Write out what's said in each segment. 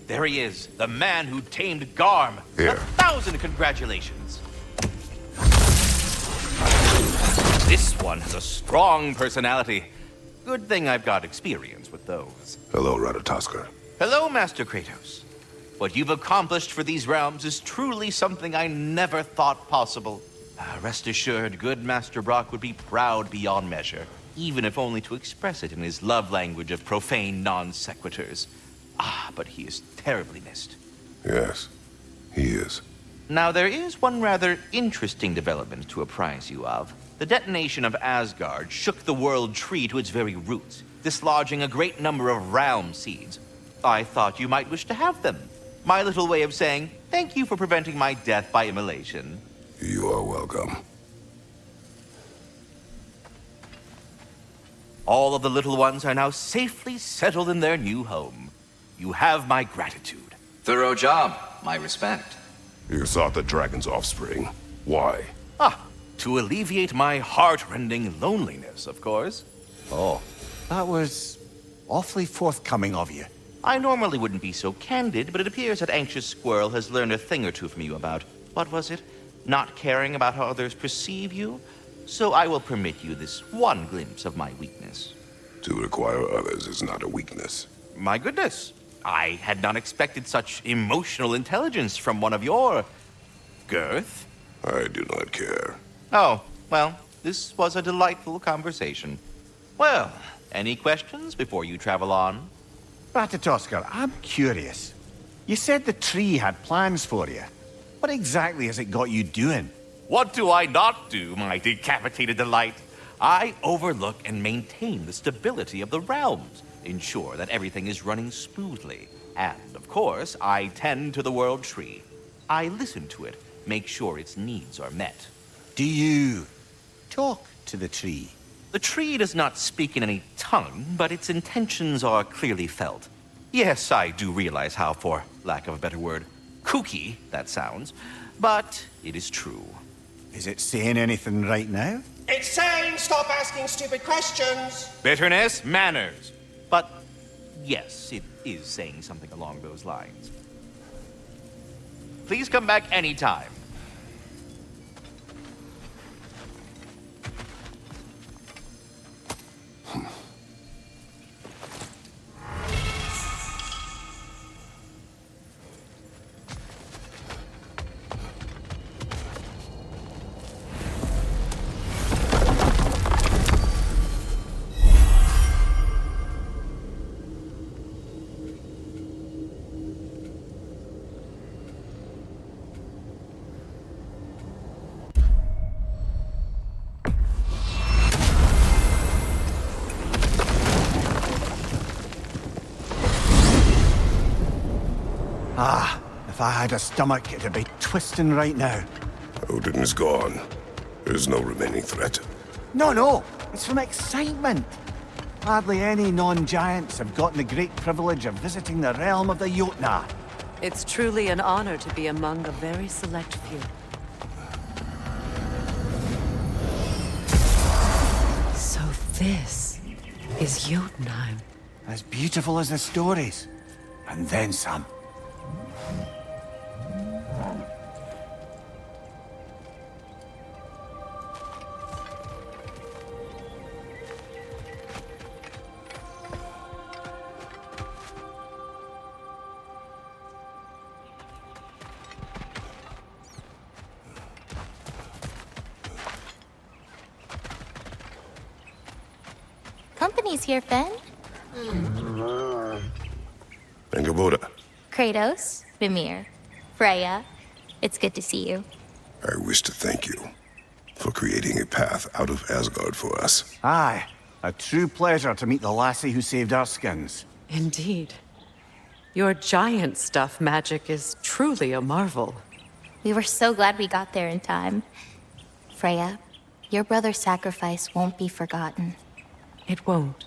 There he is, the man who tamed Garm. Here. 1,000 congratulations. This one has a strong personality. Good thing I've got experience with those. Hello, Ratatoskr. Hello, Master Kratos. What you've accomplished for these realms is truly something I never thought possible. Rest assured, good Master Brock would be proud beyond measure, even if only to express it in his love language of profane non-sequiturs. But he is terribly missed. Yes, he is. Now, there is one rather interesting development to apprise you of. The detonation of Asgard shook the world tree to its very roots, dislodging a great number of realm seeds. I thought you might wish to have them. My little way of saying, thank you for preventing my death by immolation. You are welcome. All of the little ones are now safely settled in their new home. You have my gratitude. Thorough job. My respect. You sought the dragon's offspring. Why? To alleviate my heart-rending loneliness, of course. Oh, that was awfully forthcoming of you. I normally wouldn't be so candid, but it appears that Anxious Squirrel has learned a thing or two from you about, what was it? Not caring about how others perceive you? So I will permit you this one glimpse of my weakness. To require others is not a weakness. My goodness, I had not expected such emotional intelligence from one of your... girth? I do not care. Oh, well, this was a delightful conversation. Well, any questions before you travel on? Ratatoskr, I'm curious. You said the tree had plans for you. What exactly has it got you doing? What do I not do, my decapitated delight? I overlook and maintain the stability of the realms, ensure that everything is running smoothly. And, of course, I tend to the world tree. I listen to it, make sure its needs are met. Do you talk to the tree? The tree does not speak in any tongue, but its intentions are clearly felt. Yes, I do realize how, for lack of a better word, kooky that sounds, but it is true. Is it saying anything right now? It's saying stop asking stupid questions. Bitterness, manners. But yes, it is saying something along those lines. Please come back anytime. If I had a stomach, it'd be twisting right now. Odin is gone. There's no remaining threat. No, it's from excitement. Hardly any non-giants have gotten the great privilege of visiting the realm of the Jotnar. It's truly an honor to be among a very select few. So this is Jotunheim. As beautiful as the stories. And then some. Company's here, Finn. Angerboda, Kratos, Mimir, Freya. It's good to see you. I wish to thank you for creating a path out of Asgard for us. Aye, a true pleasure to meet the lassie who saved our skins. Indeed. Your giant stuff magic is truly a marvel. We were so glad we got there in time. Freya, your brother's sacrifice won't be forgotten. It won't.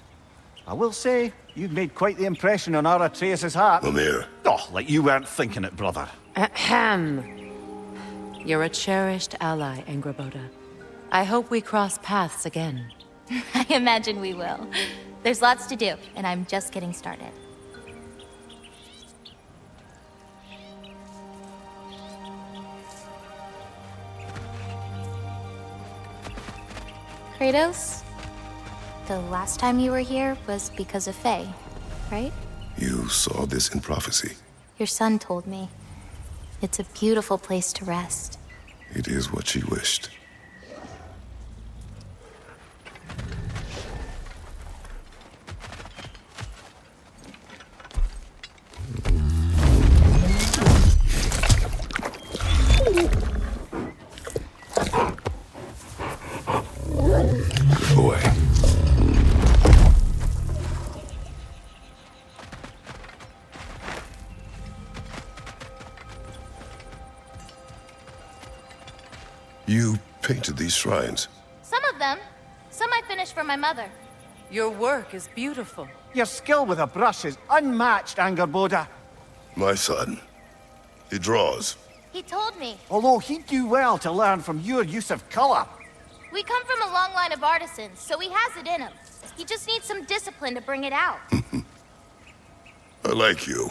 I will say, you've made quite the impression on our Atreus' heart. Mimir, Oh, like you weren't thinking it, brother. Ahem. You're a cherished ally, Angerboda. I hope we cross paths again. I imagine we will. There's lots to do, and I'm just getting started. Kratos? The last time you were here was because of Faye, right? You saw this in prophecy. Your son told me. It's a beautiful place to rest. It is what she wished. Boy. You painted these shrines. Some of them. Some I finished for my mother. Your work is beautiful. Your skill with a brush is unmatched, Angerboda. My son. He draws. He told me. Although he'd do well to learn from your use of color. We come from a long line of artisans, so he has it in him. He just needs some discipline to bring it out. I like you.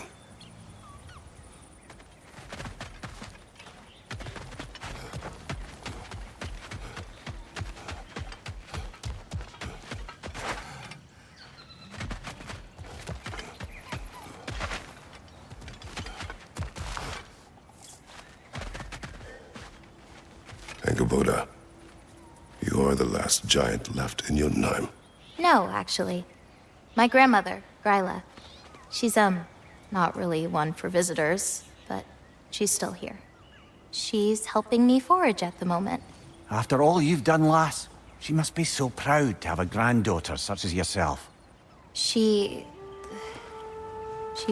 Angerboda, you are the last giant left in Niflheim. No, actually. My grandmother, Gryla. She's, not really one for visitors, but she's still here. She's helping me forage at the moment. After all you've done, lass, she must be so proud to have a granddaughter such as yourself. She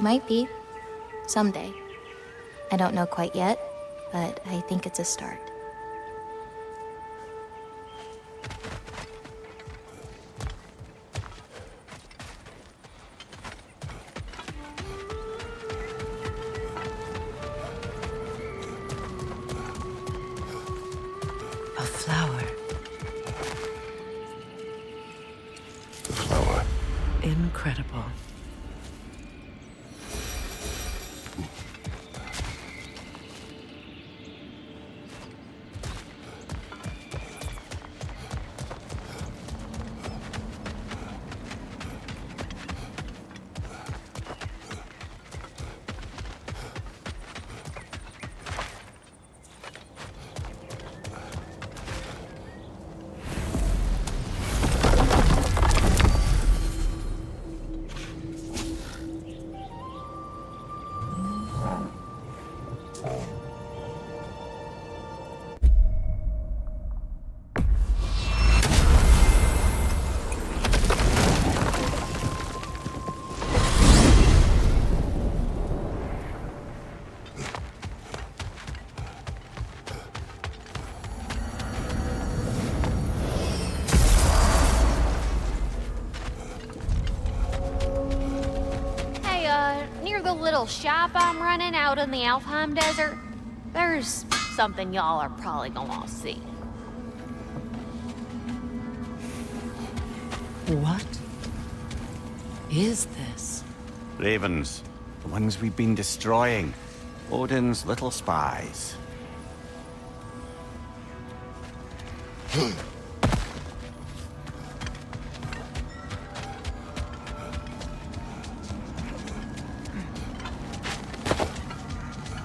might be. Someday. I don't know quite yet, but I think it's a start. A flower. The flower. Incredible. Near the little shop I'm running out in the Niflheim desert, there's something y'all are probably gonna see. What is this? Ravens. The ones we've been destroying. Odin's little spies.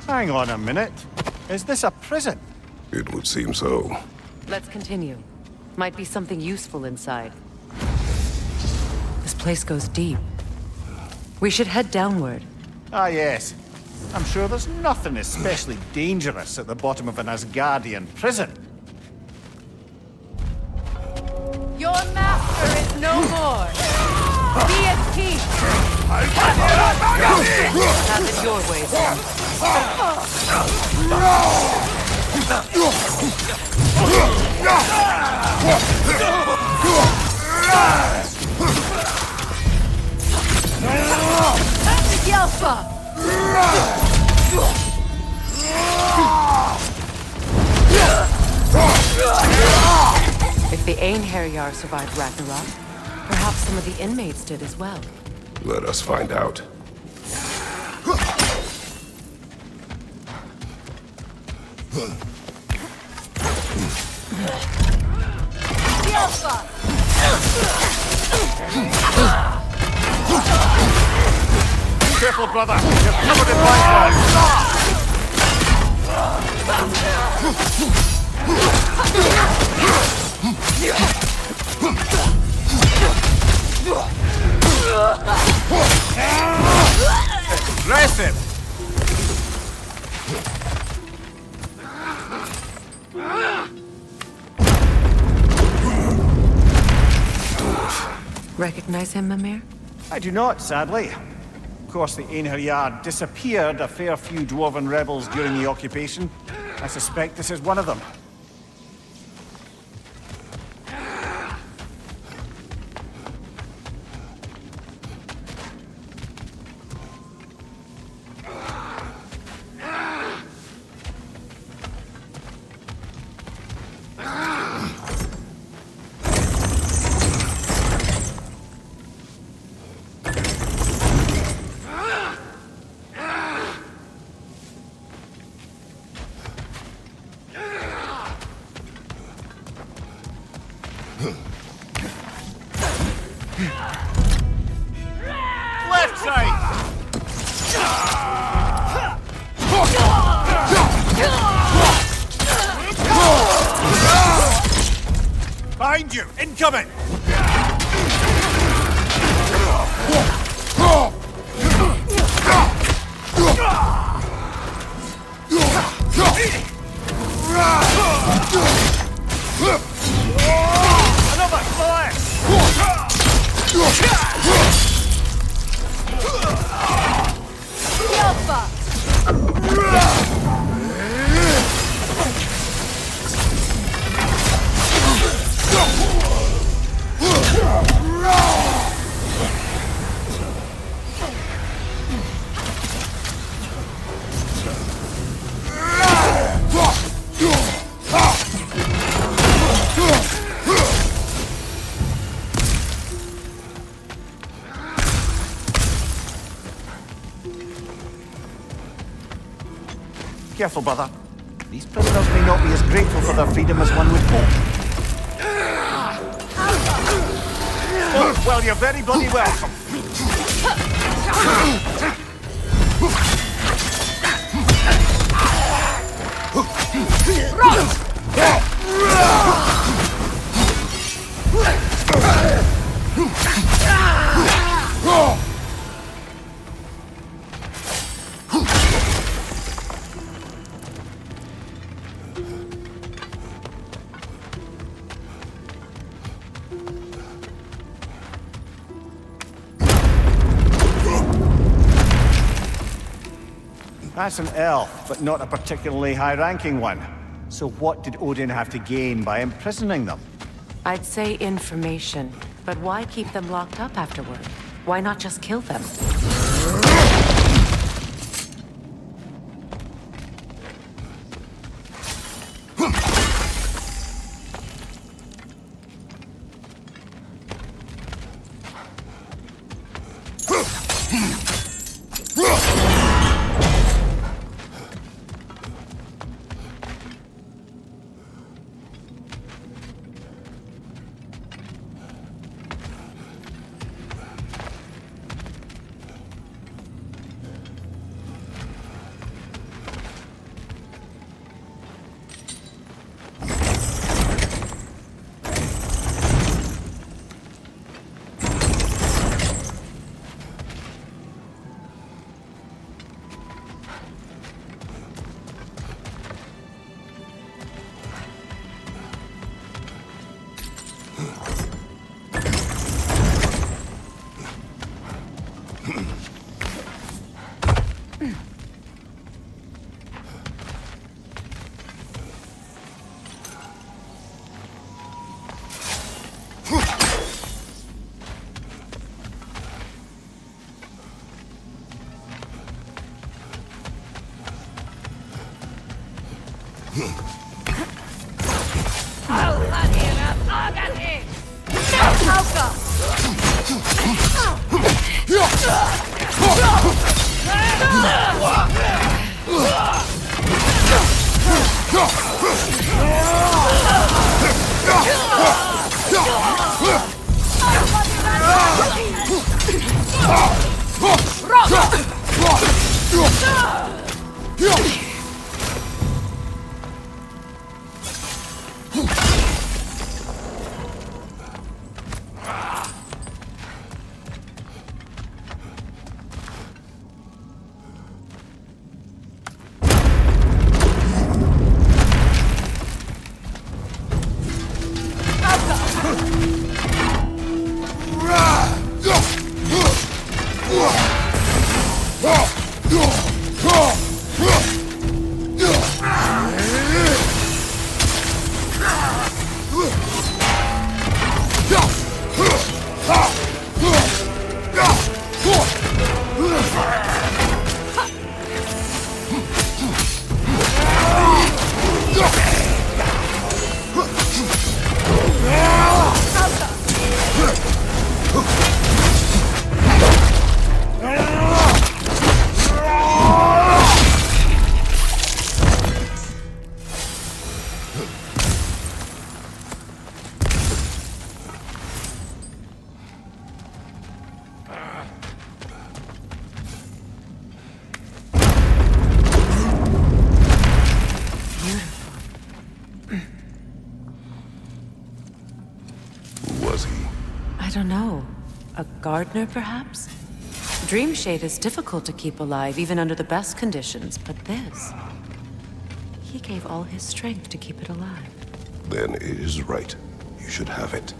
Hang on a minute. Is this a prison? It would seem so. Let's continue. Might be something useful inside. This place goes deep. We should head downward. Ah, yes. I'm sure there's nothing especially dangerous at the bottom of an Asgardian prison. Your master is no more. Be at peace. Have it your way, then. If the Einherjar survived Ragnarok, perhaps some of the inmates did as well. Let us find out. Alpha! Careful, brother! You're covered in white. Impressive! Recognize him, Mimir? I do not, sadly. Of course, the Einherjar disappeared a fair few dwarven rebels during the occupation. I suspect this is one of them. Left side! Behind you! Incoming! Another slash! Careful, brother. These prisoners may not be as grateful for their freedom as one would hope. Oh, well, you're very bloody welcome. That's an elf, but not a particularly high-ranking one. So what did Odin have to gain by imprisoning them? I'd say information, but why keep them locked up afterward? Why not just kill them? I don't know. A gardener, perhaps? Dreamshade is difficult to keep alive, even under the best conditions, but this... He gave all his strength to keep it alive. Then it is right. You should have it.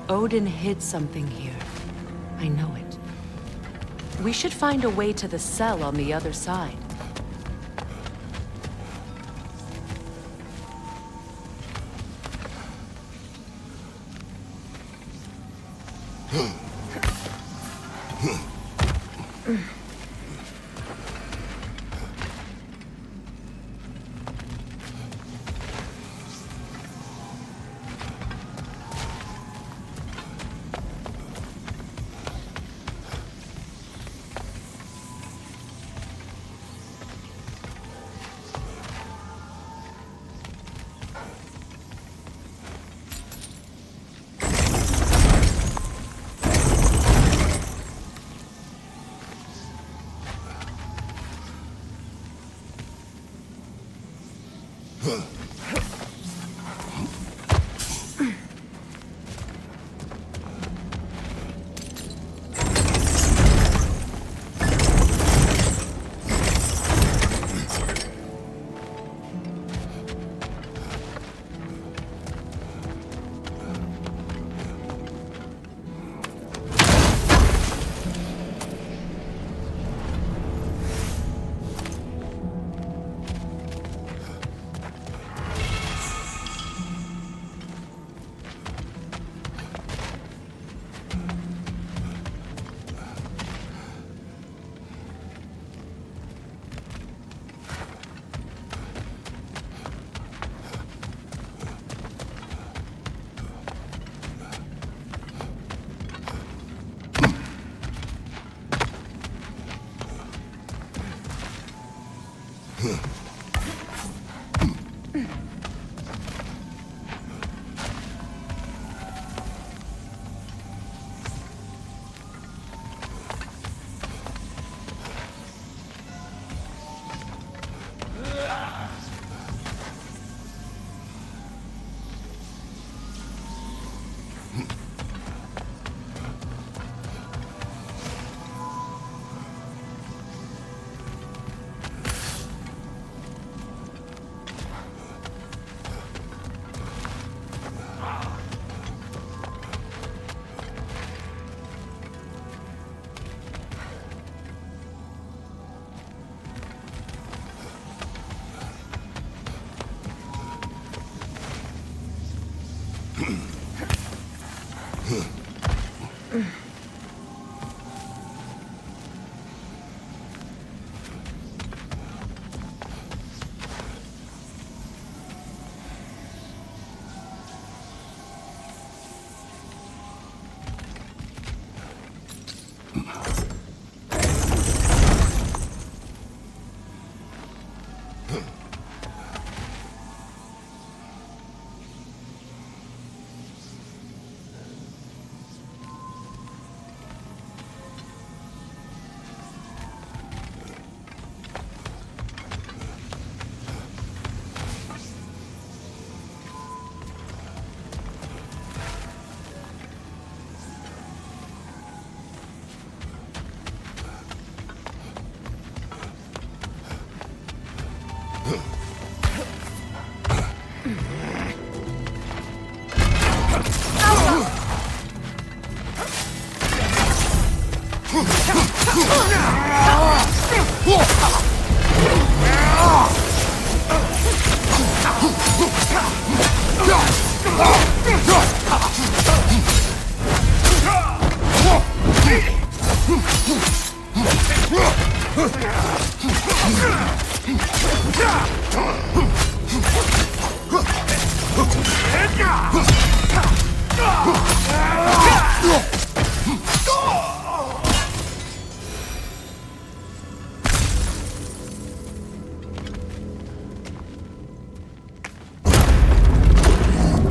Odin hid something here. I know it. We should find a way to the cell on the other side.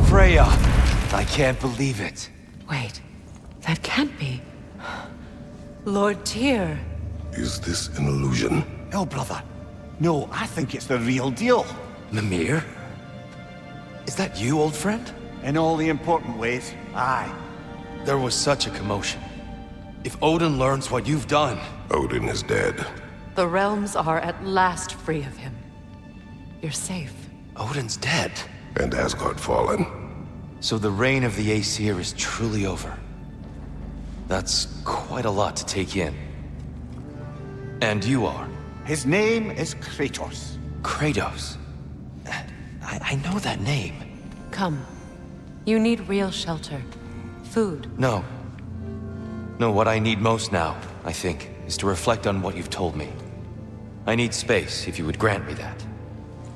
Freya! I can't believe it. Wait, that can't be. Lord Tyr. Is this an illusion? No, brother. No, I think it's the real deal. Mimir? Is that you, old friend? In all the important ways, aye. There was such a commotion. If Odin learns what you've done... Odin is dead. The realms are at last free of him. You're safe. Odin's dead. And Asgard fallen. So the reign of the Aesir is truly over. That's quite a lot to take in. And you are? His name is Kratos. Kratos. I know that name. Come. You need real shelter. Food. No. No, what I need most now, I think, is to reflect on what you've told me. I need space, if you would grant me that.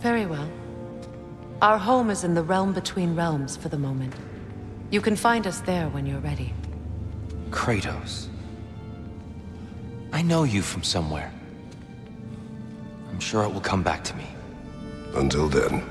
Very well. Our home is in the realm between realms for the moment. You can find us there when you're ready. Kratos. I know you from somewhere. I'm sure it will come back to me. Until then.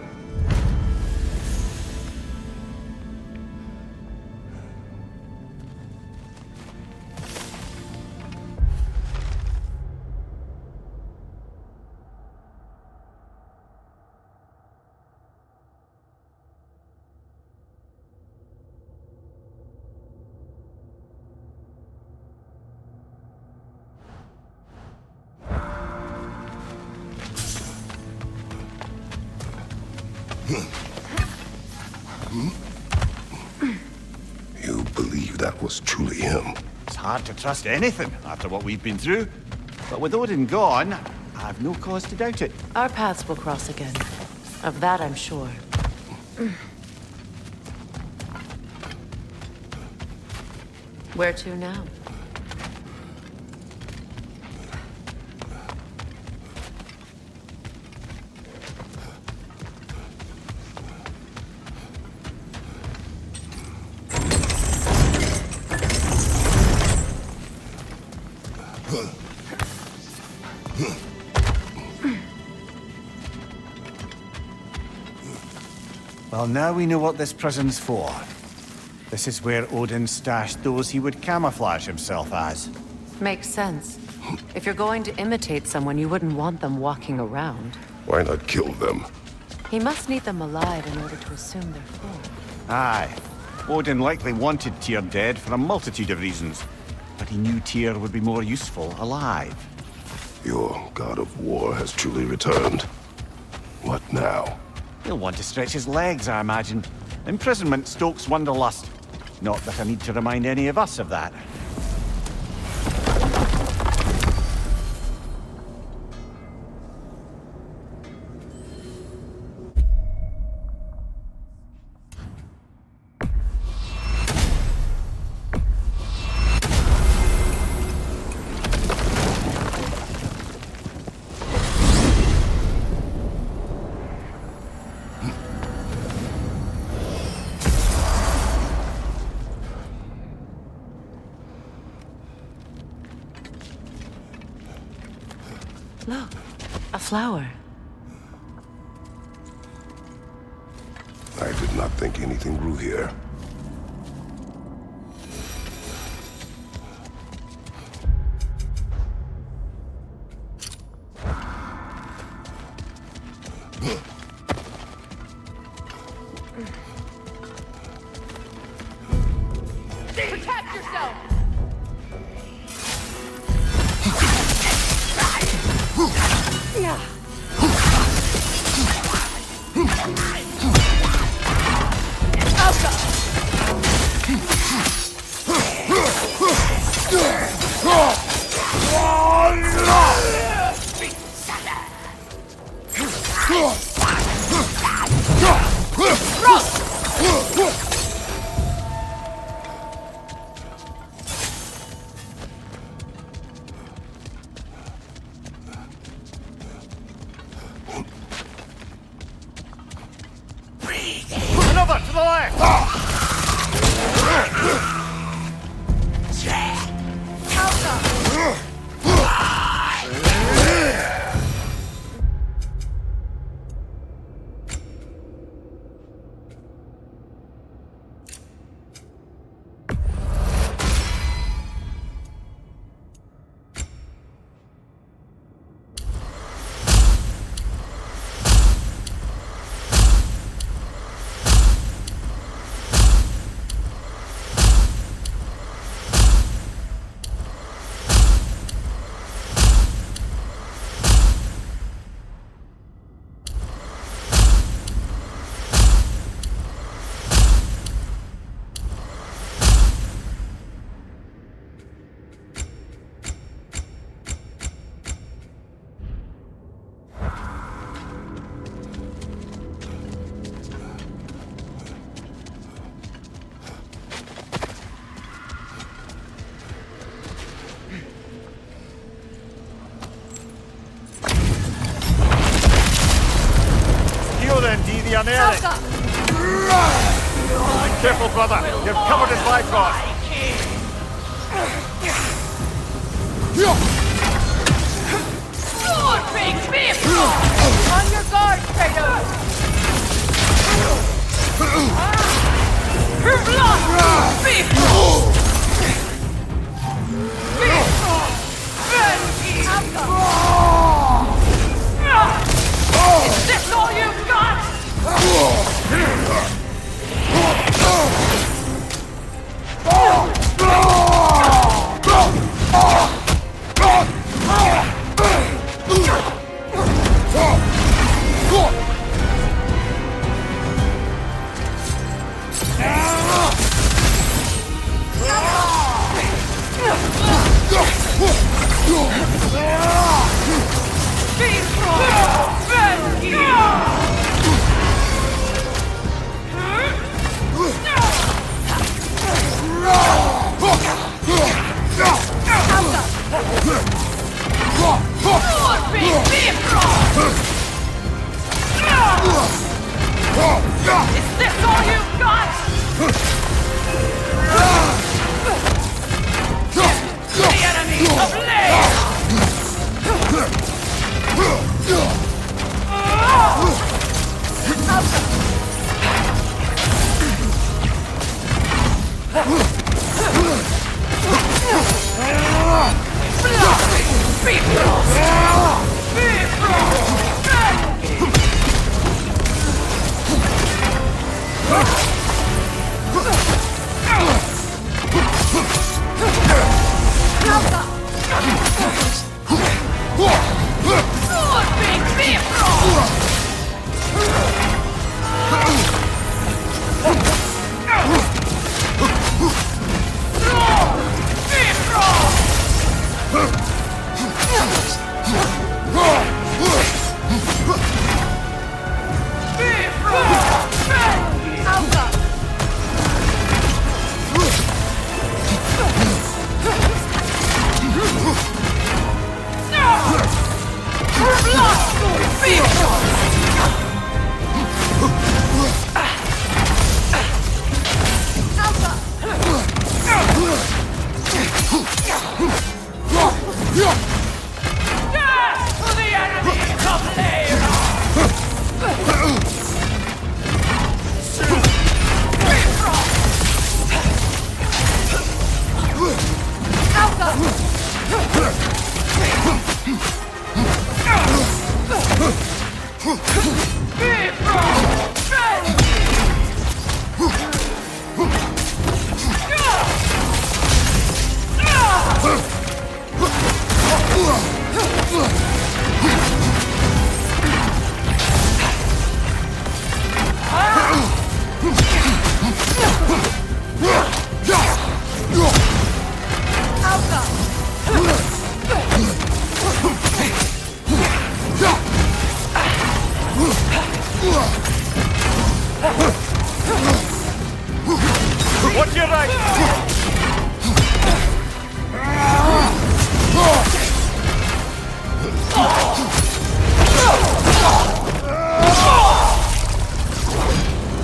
You believe that was truly him? It's hard to trust anything after what we've been through. But with Odin gone, I've no cause to doubt it. Our paths will cross again. Of that I'm sure. Where to now? Well, now we know what this prison's for. This is where Odin stashed those he would camouflage himself as. Makes sense. If you're going to imitate someone, you wouldn't want them walking around. Why not kill them? He must need them alive in order to assume their form. Aye. Odin likely wanted Tyr dead for a multitude of reasons. But he knew Tyr would be more useful alive. Your God of War has truly returned. What now? He'll want to stretch his legs, I imagine. Imprisonment stokes wanderlust. Not that I need to remind any of us of that. Look, a flower. I did not think anything grew here. Protect yourself! Another to the left! Careful, brother. You're covered in Bifrost. On your guard, Kratos! Is this all you've got? Watch your right!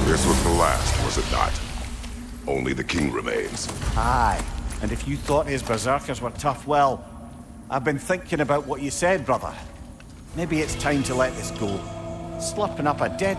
This was the last, was it not? Only the king remains. Aye, and if you thought his berserkers were tough, well, I've been thinking about what you said, brother. Maybe it's time to let this go. Slurping up a dead...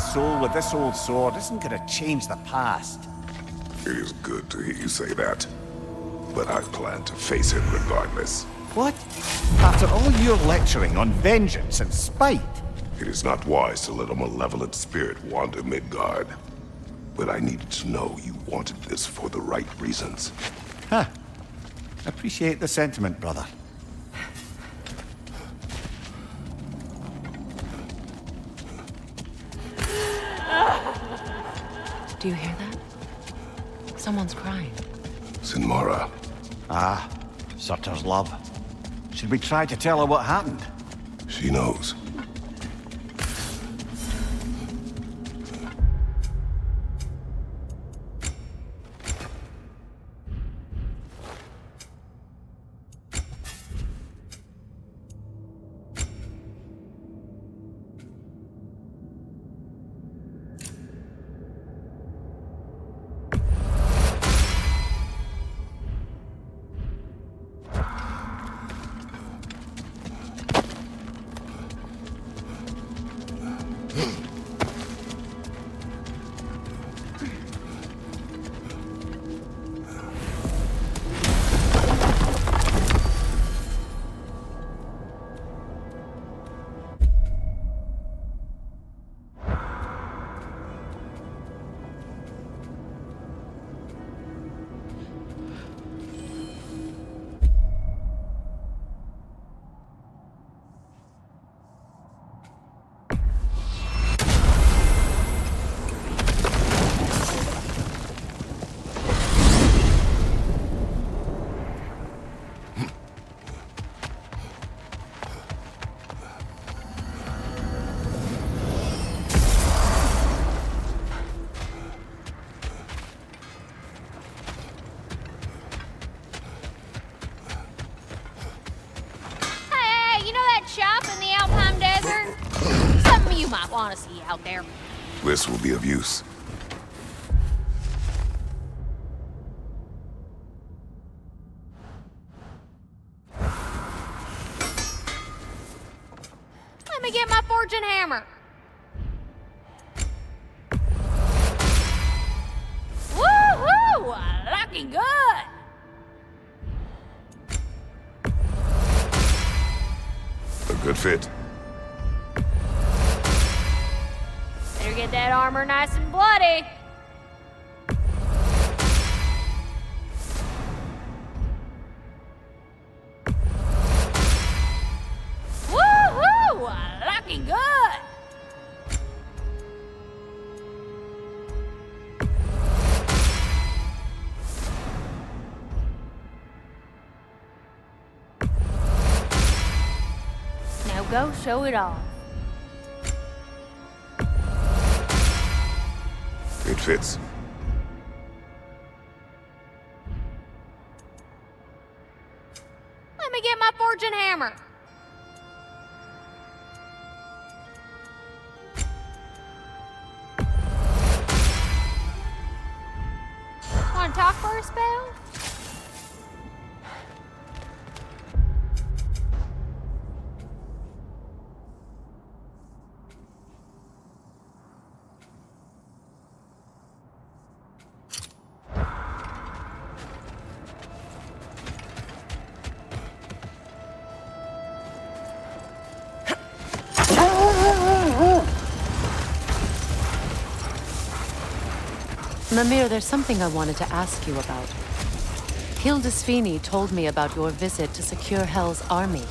man's soul with this old sword isn't gonna change the past. It is good to hear you say that. But I plan to face it regardless. What? After all your lecturing on vengeance and spite? It is not wise to let a malevolent spirit wander Midgard. But I needed to know you wanted this for the right reasons. Huh. Appreciate the sentiment, brother. Do you hear that? Someone's crying. Sinmara. Ah, Surtur's love. Should we try to tell her what happened? She knows. Shop in the Alpine Desert? Something you might want to see out there. This will be of use. Let me get my fortune hammer. Woohoo! Looking good. A good fit. Better get that armor nice and bloody. Woohoo! Looking good. Now go show it off. It fits. Let me get my fortune hammer. Want to talk for a spell? Mimir, there's something I wanted to ask you about. Hildisvini told me about your visit to secure Hell's army,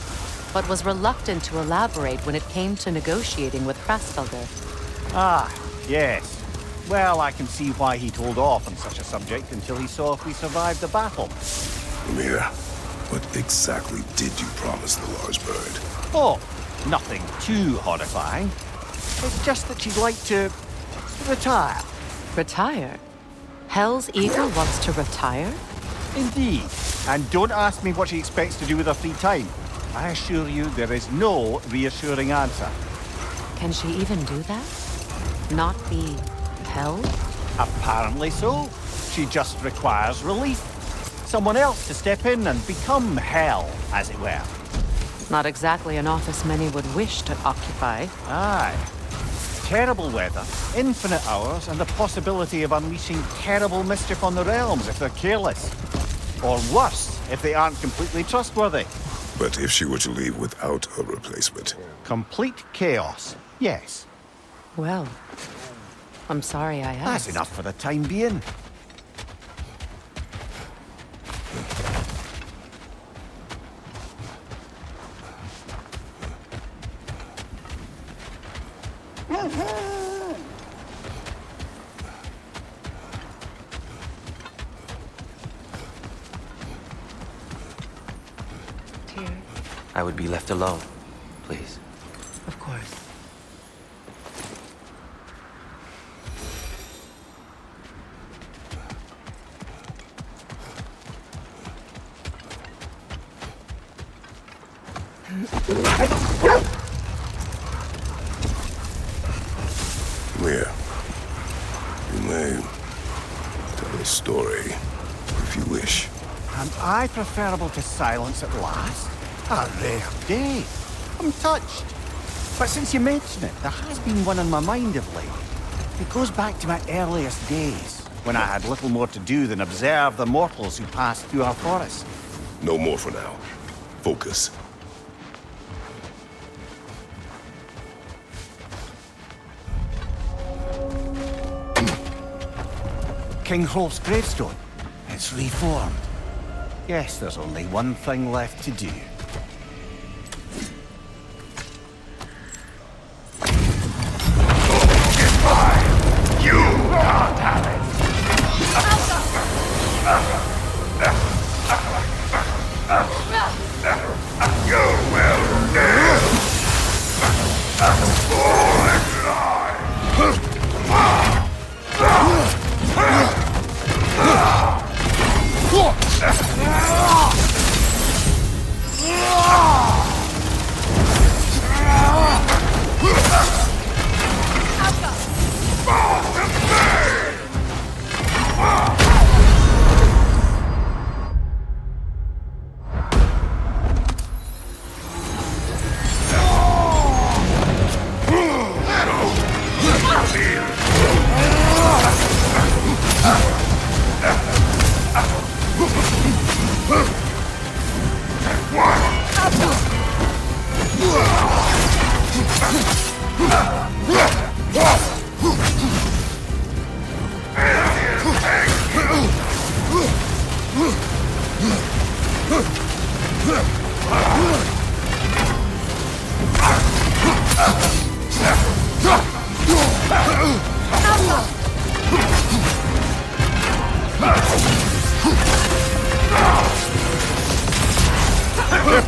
but was reluctant to elaborate when it came to negotiating with Hraesvelgr. Ah, yes. Well, I can see why he'd hold off on such a subject until he saw if we survived the battle. Amir, what exactly did you promise the large bird? Oh, nothing too horrifying. It's just that she'd like to retire. Retire? Hell's Eagle wants to retire? Indeed. And don't ask me what she expects to do with her free time. I assure you there is no reassuring answer. Can she even do that? Not be Hell? Apparently so. She just requires relief. Someone else to step in and become Hell, as it were. Not exactly an office many would wish to occupy. Aye. Terrible weather, infinite hours, and the possibility of unleashing terrible mischief on the realms if they're careless. Or worse, if they aren't completely trustworthy. But if she were to leave without a replacement? Complete chaos, yes. Well, I'm sorry I asked. That's enough for the time being. I would be left alone, please. Of course. Amir, you may tell a story if you wish. Am I preferable to silence at last? A rare day. I'm touched. But since you mention it, there has been one on my mind of late. It goes back to my earliest days, when I had little more to do than observe the mortals who passed through our forest. No more for now. Focus. King Hrolf's gravestone. It's reformed. Yes, there's only one thing left to do.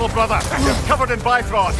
Careful, brother! You're covered in Bifrost!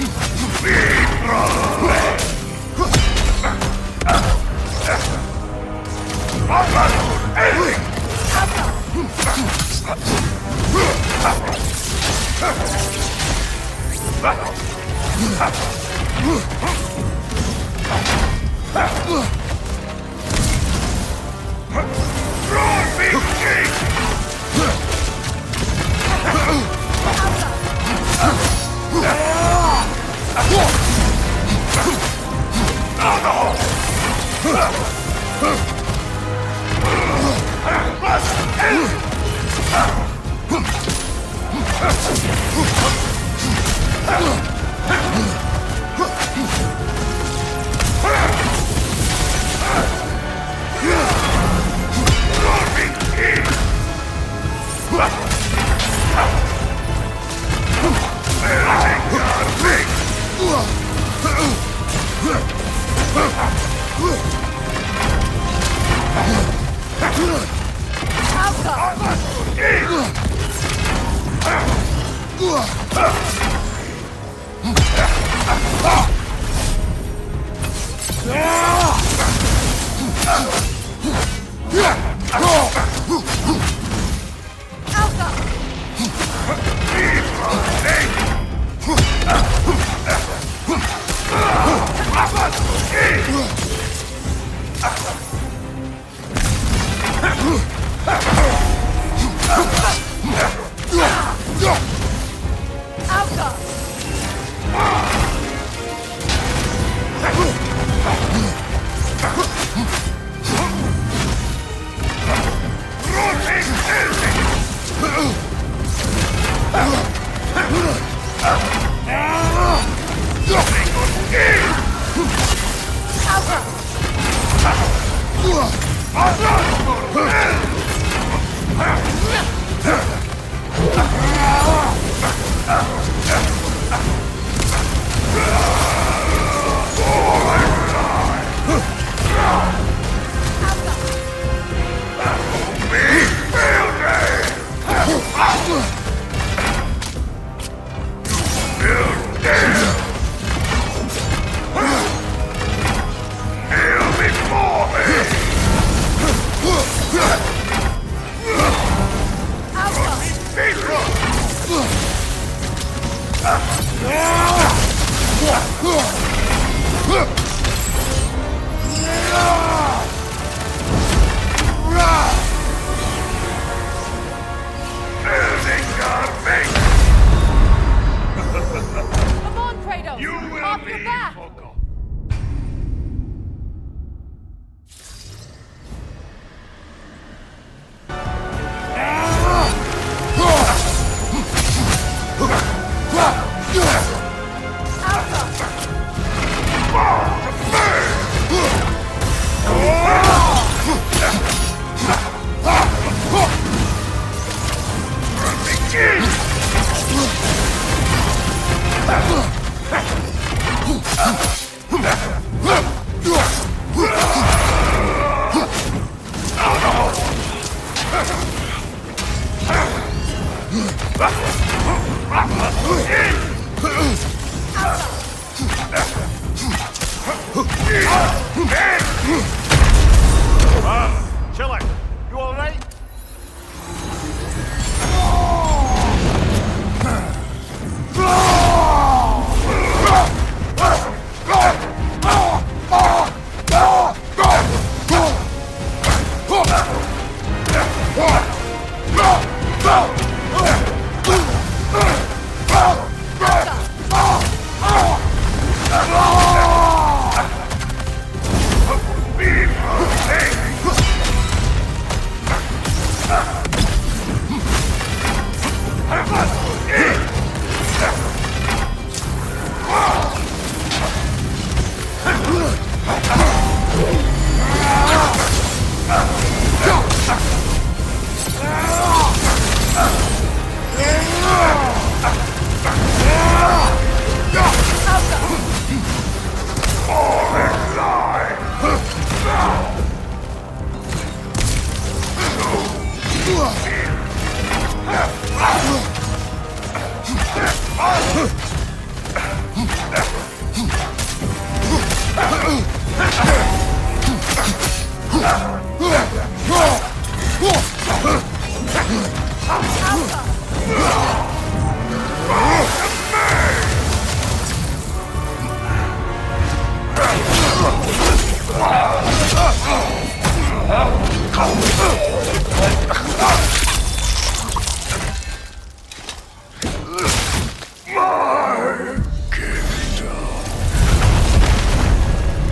Come on, Kratos! Off your back! Chiller, you alright?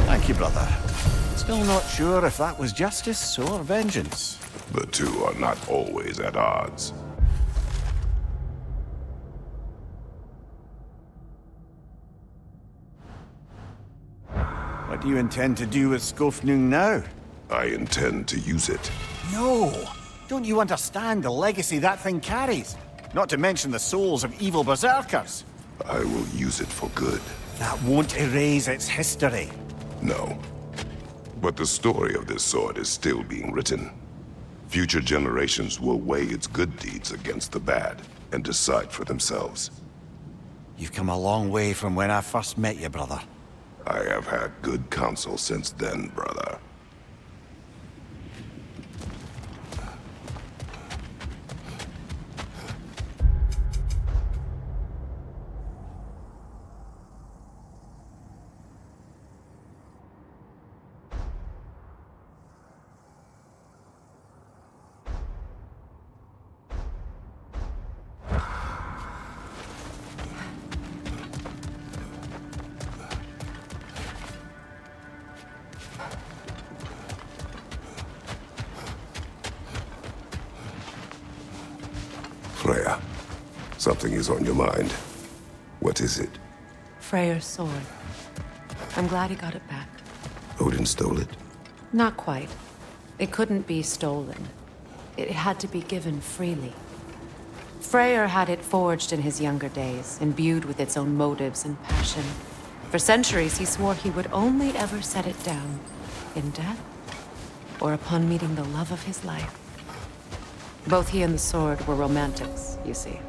Thank you, brother. Still not sure if that was justice or vengeance. The two are not always at odds. What do you intend to do with Skofnung now? I intend to use it. No! Don't you understand the legacy that thing carries? Not to mention the souls of evil berserkers. I will use it for good. That won't erase its history. No. But the story of this sword is still being written. Future generations will weigh its good deeds against the bad and decide for themselves. You've come a long way from when I first met you, brother. I have had good counsel since then, brother. Freya, something is on your mind. What is it? Freyr's sword. I'm glad he got it back. Odin stole it? Not quite. It couldn't be stolen. It had to be given freely. Freyr had it forged in his younger days, imbued with its own motives and passion. For centuries, he swore he would only ever set it down in death or upon meeting the love of his life. Both he and the sword were romantics, you see.